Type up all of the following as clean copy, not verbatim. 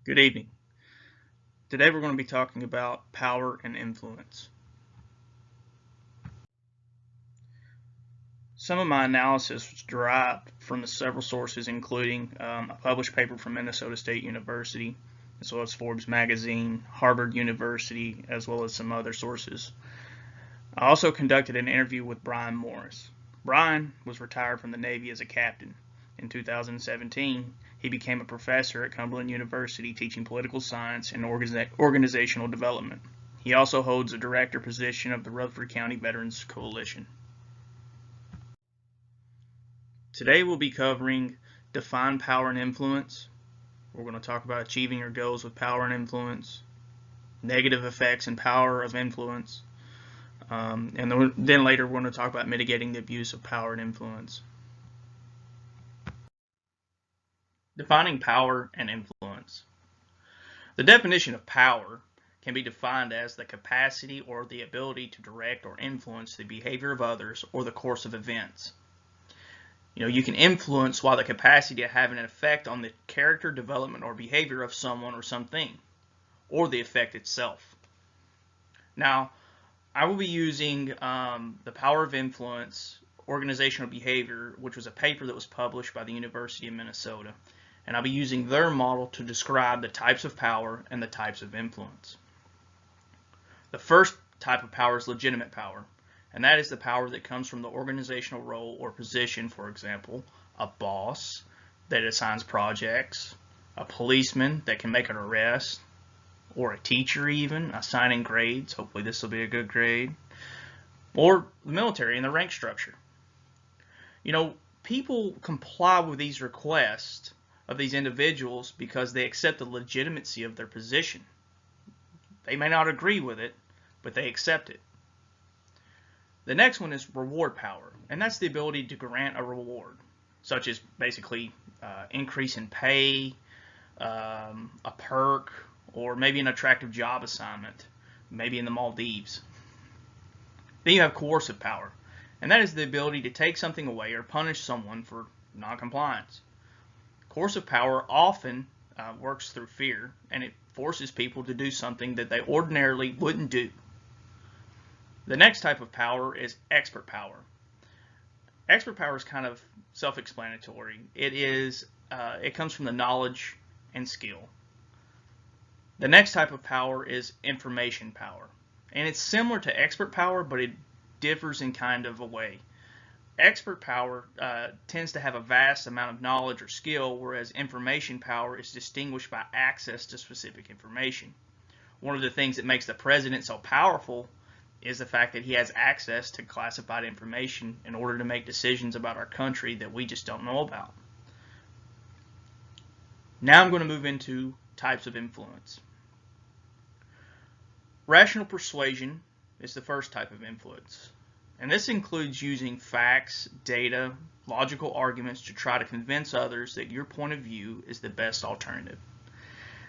Good evening. Today we're going to be talking about power and influence. Some of my analysis was derived from the several sources, including a published paper from Minnesota State University, as well as Forbes magazine, Harvard University, as well as some other sources. I also conducted an interview with Brian Morris. Brian was retired from the Navy as a captain. In 2017, he became a professor at Cumberland University teaching political science and organizational development. He also holds a director position of the Rutherford County Veterans Coalition. Today we'll be covering define power and influence. We're going to talk about achieving your goals with power and influence, negative effects and power of influence, and then later we're going to talk about mitigating the abuse of power and influence. Defining power and influence. The definition of power can be defined as the capacity or the ability to direct or influence the behavior of others or the course of events. You can influence while the capacity to have an effect on the character, development, or behavior of someone or something, or the effect itself. Now, I will be using the Power of Influence, Organizational Behavior, which was a paper that was published by the University of Minnesota. And I'll be using their model to describe the types of power and the types of influence. The first type of power is legitimate power, and that is the power that comes from the organizational role or position, for example, a boss that assigns projects, a policeman that can make an arrest, or a teacher even, assigning grades, hopefully this will be a good grade, or the military and the rank structure. People comply with these requests of these individuals because they accept the legitimacy of their position. They may not agree with it, but they accept it. The next one is reward power, and that's the ability to grant a reward, such as basically increase in pay, a perk, or maybe an attractive job assignment, maybe in the Maldives. Then you have coercive power, and that is the ability to take something away or punish someone for non-compliance. Coercive power often works through fear, and it forces people to do something that they ordinarily wouldn't do. The next type of power is expert power. Expert power is kind of self-explanatory. It comes from the knowledge and skill. The next type of power is information power, and it's similar to expert power, but it differs in kind of a way. Expert power tends to have a vast amount of knowledge or skill, whereas information power is distinguished by access to specific information. One of the things that makes the president so powerful is the fact that he has access to classified information in order to make decisions about our country that we just don't know about. Now I'm going to move into types of influence. Rational persuasion is the first type of influence. And this includes using facts, data, logical arguments to try to convince others that your point of view is the best alternative.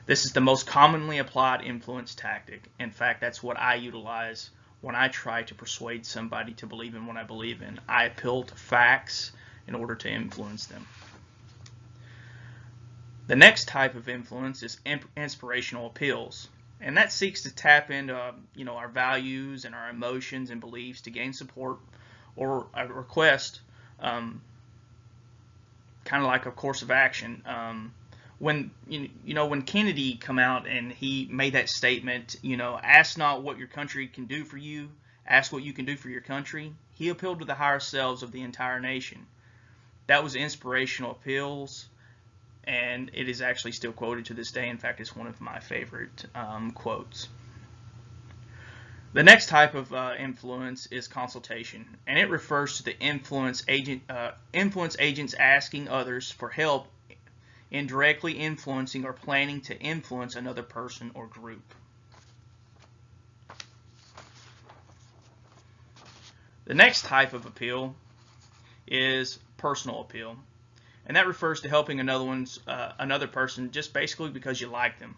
This is the most commonly applied influence tactic. In fact, that's what I utilize when I try to persuade somebody to believe in what I believe in. I appeal to facts in order to influence them. The next type of influence is inspirational appeals. And that seeks to tap into our values and our emotions and beliefs to gain support or a request, kind of like a course of action. When Kennedy come out and he made that statement, ask not what your country can do for you, ask what you can do for your country. He appealed to the higher selves of the entire nation. That was inspirational appeals. And it is actually still quoted to this day. In fact, it's one of my favorite quotes. The next type of influence is consultation, and it refers to the influence agents asking others for help in directly influencing or planning to influence another person or group. The next type of appeal is personal appeal. And that refers to helping another person just basically because you like them.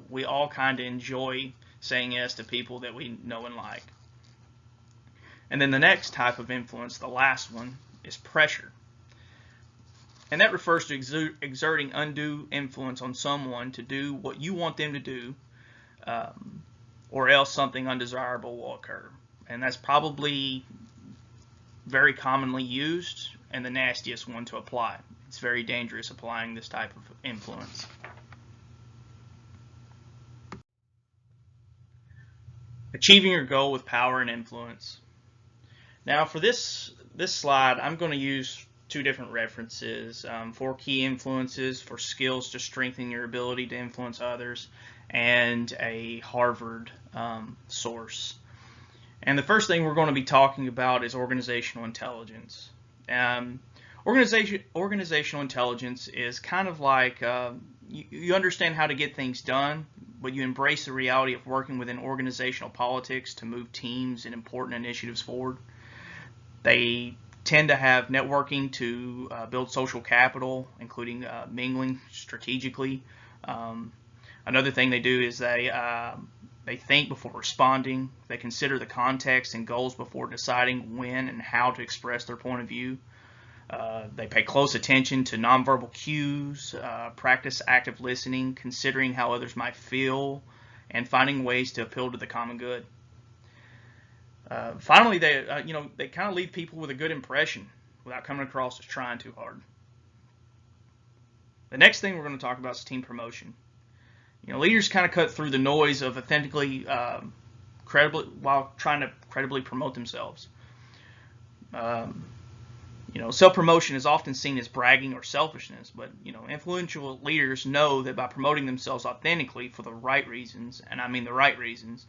We all kind of enjoy saying yes to people that we know and like. And then the next type of influence, the last one, is pressure. And that refers to exerting undue influence on someone to do what you want them to do, or else something undesirable will occur. And that's probably very commonly used and the nastiest one to apply. It's very dangerous applying this type of influence. Achieving your goal with power and influence. Now for this slide, I'm going to use two different references, 4 key influences for skills to strengthen your ability to influence others, and a Harvard source. And the first thing we're going to be talking about is organizational intelligence. Organizational intelligence is kind of like you understand how to get things done, but you embrace the reality of working within organizational politics to move teams and important initiatives forward. They tend to have networking to build social capital, including mingling strategically. Another thing they do is they think before responding. They consider the context and goals before deciding when and how to express their point of view. They pay close attention to nonverbal cues, practice active listening, considering how others might feel, and finding ways to appeal to the common good. Finally, they kind of leave people with a good impression without coming across as trying too hard. The next thing we're going to talk about is team promotion. Leaders kind of cut through the noise of authentically, credibly, while trying to credibly promote themselves. Self-promotion is often seen as bragging or selfishness, but influential leaders know that by promoting themselves authentically for the right reasons, and I mean the right reasons,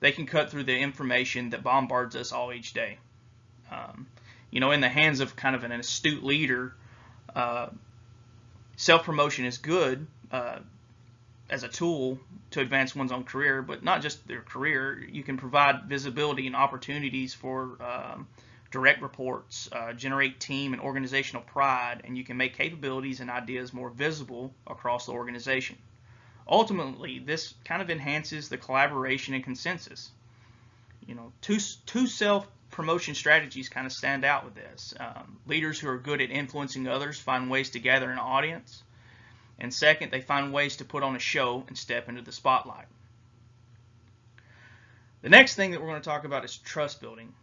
they can cut through the information that bombards us all each day. In the hands of kind of an astute leader, self-promotion is good as a tool to advance one's own career, but not just their career. You can provide visibility and opportunities for direct reports, generate team and organizational pride, and you can make capabilities and ideas more visible across the organization. Ultimately, this kind of enhances the collaboration and consensus. Two self-promotion strategies kind of stand out with this. Leaders who are good at influencing others find ways to gather an audience. And second, they find ways to put on a show and step into the spotlight. The next thing that we're going to talk about is trust building.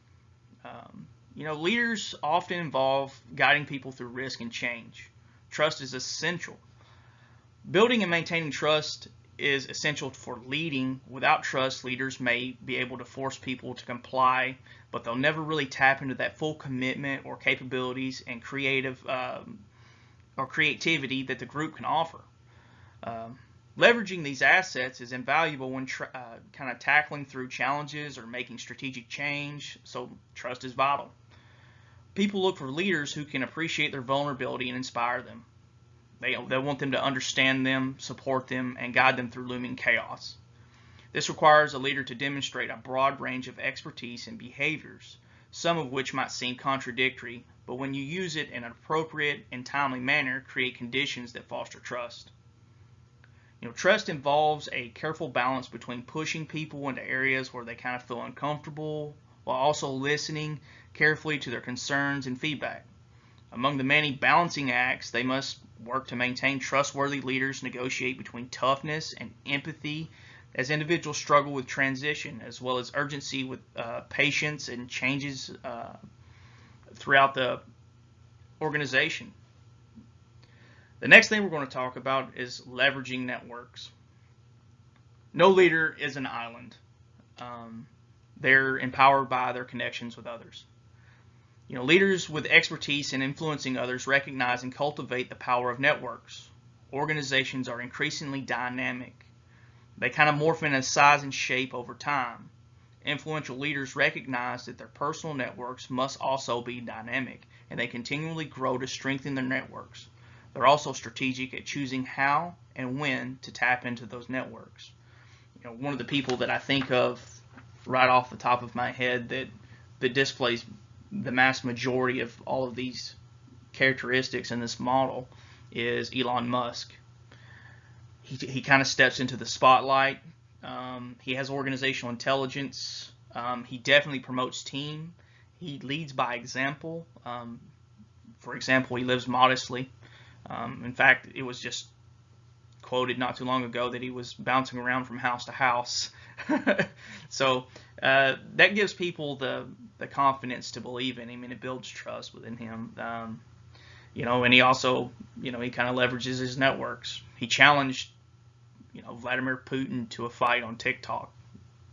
Leaders often involve guiding people through risk and change. Trust is essential. Building and maintaining trust is essential for leading. Without trust, leaders may be able to force people to comply, but they'll never really tap into that full commitment or capabilities and creativity that the group can offer. Leveraging these assets is invaluable when kind of tackling through challenges or making strategic change, so trust is vital. People look for leaders who can appreciate their vulnerability and inspire them. They want them to understand them, support them, and guide them through looming chaos. This requires a leader to demonstrate a broad range of expertise and behaviors, some of which might seem contradictory, but when you use it in an appropriate and timely manner, create conditions that foster trust. Trust involves a careful balance between pushing people into areas where they kind of feel uncomfortable, while also listening carefully to their concerns and feedback. Among the many balancing acts, they must work to maintain trustworthy leaders, negotiate between toughness and empathy as individuals struggle with transition, as well as urgency with patience and changes throughout the organization. The next thing we're going to talk about is leveraging networks. No leader is an island. They're empowered by their connections with others. Leaders with expertise in influencing others recognize and cultivate the power of networks. Organizations are increasingly dynamic. They kind of morph in size and shape over time. Influential leaders recognize that their personal networks must also be dynamic, and they continually grow to strengthen their networks. They're also strategic at choosing how and when to tap into those networks. One of the people that I think of right off the top of my head that displays the mass majority of all of these characteristics in this model is Elon Musk. He kind of steps into the spotlight. He has organizational intelligence. He definitely promotes team. He leads by example. For example, he lives modestly. In fact, it was just quoted not too long ago that he was bouncing around from house to house. So that gives people the confidence to believe in him, and it builds trust within him. And he also, he kind of leverages his networks. He challenged, Vladimir Putin to a fight on TikTok,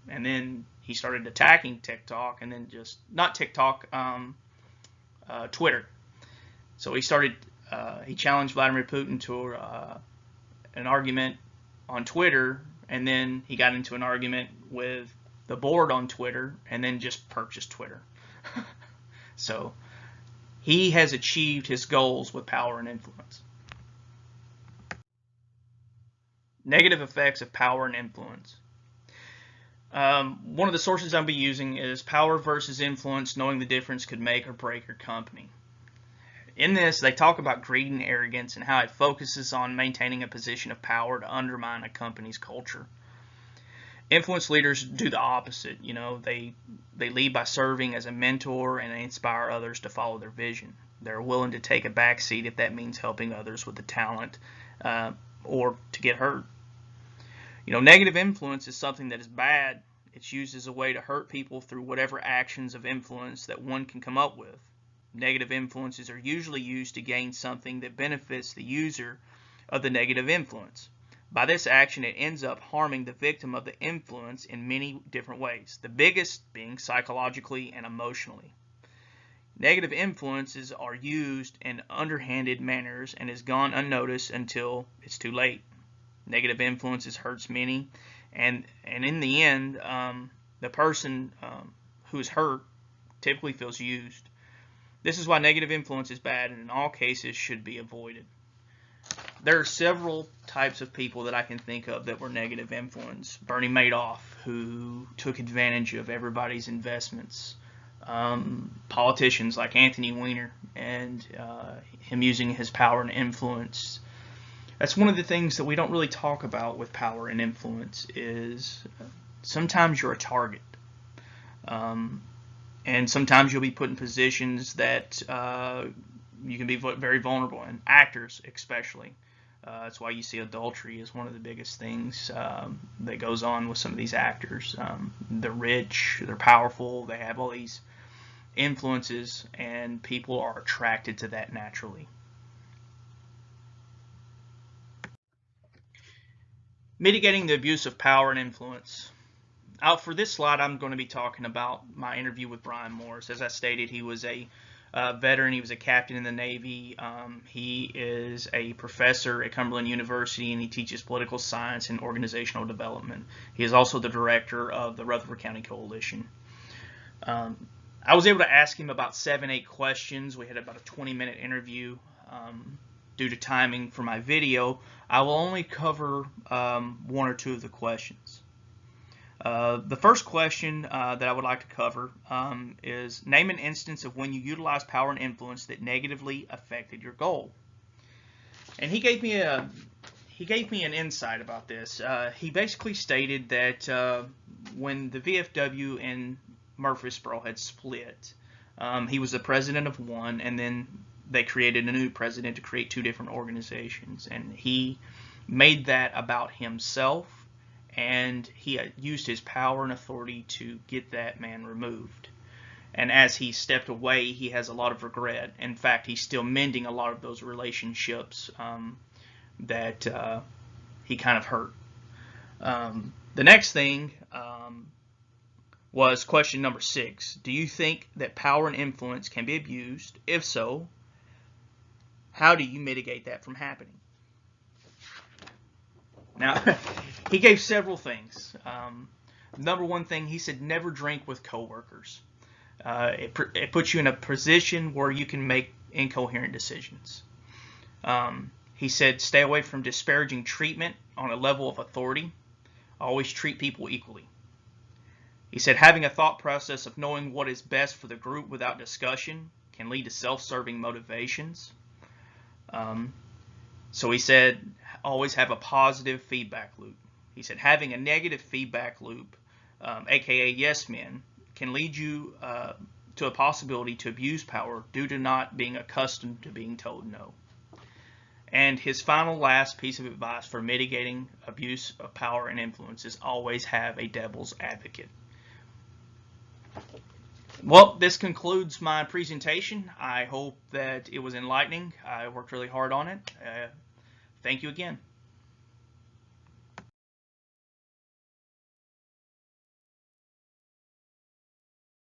and then he started attacking TikTok, and then just not TikTok, Twitter. So he challenged Vladimir Putin to an argument on Twitter, and then he got into an argument with the board on Twitter, and then just purchased Twitter. So he has achieved his goals with power and influence. Negative effects of power and influence. One of the sources I'll be using is Power versus Influence, Knowing the Difference Could Make or Break Your Company. In this, they talk about greed and arrogance and how it focuses on maintaining a position of power to undermine a company's culture. Influence leaders do the opposite. They lead by serving as a mentor, and they inspire others to follow their vision. They're willing to take a back seat if that means helping others with the talent or to get hurt. Negative influence is something that is bad. It's used as a way to hurt people through whatever actions of influence that one can come up with. Negative influences are usually used to gain something that benefits the user of the negative influence. By this action, it ends up harming the victim of the influence in many different ways, the biggest being psychologically and emotionally. Negative influences are used in underhanded manners and is gone unnoticed until it's too late. Negative influences hurts many, and in the end, the person who is hurt typically feels used. This is why negative influence is bad, and in all cases should be avoided. There are several types of people that I can think of that were negative influence. Bernie Madoff, who took advantage of everybody's investments. Politicians like Anthony Weiner and him using his power and influence. That's one of the things that we don't really talk about with power and influence is sometimes you're a target. And sometimes you'll be put in positions that you can be very vulnerable in. Actors especially. That's why you see adultery is one of the biggest things that goes on with some of these actors. They're rich, they're powerful, they have all these influences, and people are attracted to that naturally. Mitigating the abuse of power and influence. For this slide, I'm going to be talking about my interview with Brian Morris. As I stated, he was a veteran. He was a captain in the Navy. He is a professor at Cumberland University, and he teaches political science and organizational development. He is also the director of the Rutherford County Coalition. I was able to ask him about 7-8 questions. We had about a 20-minute interview. Due to timing for my video, I will only cover 1 or 2 of the questions. The first question that I would like to cover is name an instance of when you utilized power and influence that negatively affected your goal. And he gave me an insight about this. He basically stated that when the VFW and Murfreesboro had split, he was the president of one, and then they created a new president to create 2 different organizations, and he made that about himself, and he used his power and authority to get that man removed. And as he stepped away, he has a lot of regret. In fact, he's still mending a lot of those relationships that he kind of hurt. The next thing was question number 6. Do you think that power and influence can be abused? If so, how do you mitigate that from happening? Now, he gave several things. Number 1 thing, he said never drink with coworkers. It puts you in a position where you can make incoherent decisions. He said stay away from disparaging treatment on a level of authority. Always treat people equally. He said having a thought process of knowing what is best for the group without discussion can lead to self-serving motivations. So he said always have a positive feedback loop. He said having a negative feedback loop, aka yes men, can lead you to a possibility to abuse power due to not being accustomed to being told no. And his final last piece of advice for mitigating abuse of power and influence is always have a devil's advocate. Well, this concludes my presentation. I hope that it was enlightening. I worked really hard on it. Thank you again.